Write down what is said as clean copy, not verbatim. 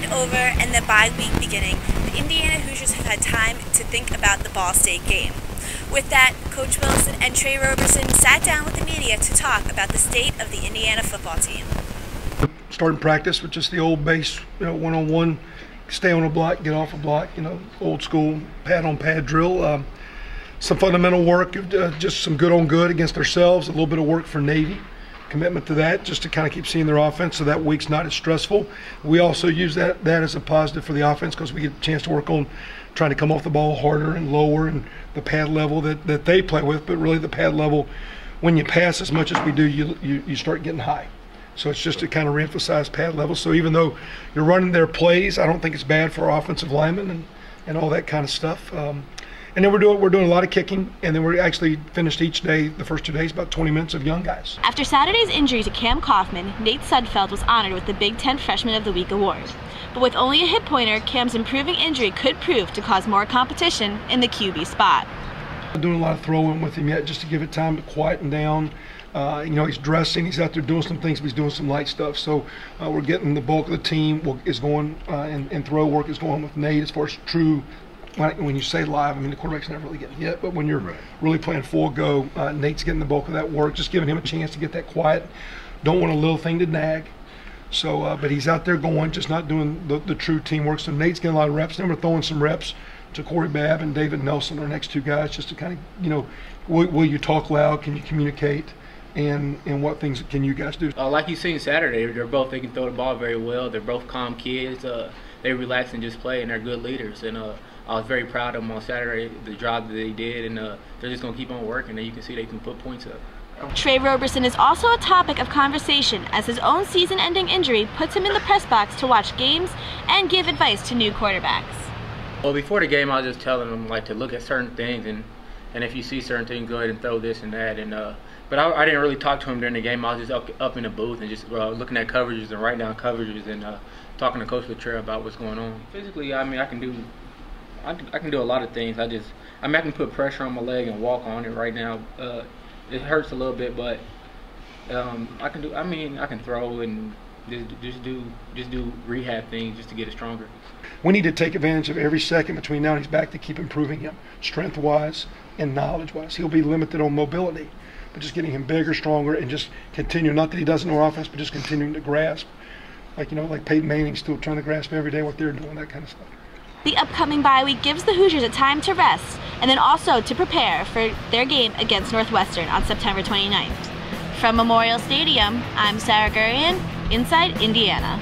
weekend over and the bye week beginning, the Indiana Hoosiers have had time to think about the Ball State game. With that, Coach Wilson and Trey Roberson sat down with the media to talk about the state of the Indiana football team. Starting practice with just the old base, one-on-one, stay on a block, get off a block, old school pad-on-pad drill. Some fundamental work, just some good on good against ourselves, a little bit of work for Navy. Commitment to that, just to kind of keep seeing their offense so that week's not as stressful. We also use that as a positive for the offense because we get a chance to work on trying to come off the ball harder and lower and the pad level that they play with, but really the pad level, when you pass as much as we do, you start getting high. So it's just to kind of reemphasize pad level. So even though you're running their plays, I don't think it's bad for our offensive linemen and all that kind of stuff. And then we're doing a lot of kicking, and then we're actually finished each day, the first 2 days, about 20 minutes of young guys. After Saturday's injury to Cam Kaufman, Nate Sudfeld was honored with the Big Ten Freshman of the Week award. But with only a hip pointer, Cam's improving injury could prove to cause more competition in the QB spot. I'm doing a lot of throwing with him yet, just to give it time to quieten down. He's dressing, he's out there doing some things, but he's doing some light stuff. So we're getting the bulk of the team is going, and throw work is going with Nate as far as true. When you say live, I mean the quarterback's never really getting hit, but when you're really playing full go, Nate's getting the bulk of that work, just giving him a chance to get that quiet. Don't want a little thing to nag. So, but he's out there going, just not doing the true teamwork. So Nate's getting a lot of reps. Then we're throwing some reps to Corey Babb and David Nelson, our next two guys, just to kind of, will you talk loud? Can you communicate? And what things can you guys do? Like you seen Saturday, they can throw the ball very well. They're both calm kids. They relax and just play, and they're good leaders. And I was very proud of them on Saturday, the job that they did, and they're just going to keep on working, and you can see they can put points up. Trey Roberson is also a topic of conversation as his own season-ending injury puts him in the press box to watch games and give advice to new quarterbacks. Well, before the game, I was just telling them to look at certain things, and if you see certain things, go ahead and throw this and that. But I didn't really talk to him during the game. I was just up in the booth and just looking at coverages and writing down coverages and talking to Coach Latrell about what's going on. Physically, I mean, I can do a lot of things. I can put pressure on my leg and walk on it right now. It hurts a little bit, but I can throw and just do rehab things just to get it stronger. We need to take advantage of every second between now and he's back to keep improving him, strength-wise and knowledge-wise. He'll be limited on mobility, but just getting him bigger, stronger, and just continue, not that he doesn't know offense, but just continuing to grasp. Like Peyton Manning's still trying to grasp every day what they're doing, that kind of stuff. The upcoming bye week gives the Hoosiers a time to rest and then also to prepare for their game against Northwestern on September 29th. From Memorial Stadium, I'm Sarah Gurian, Inside Indiana.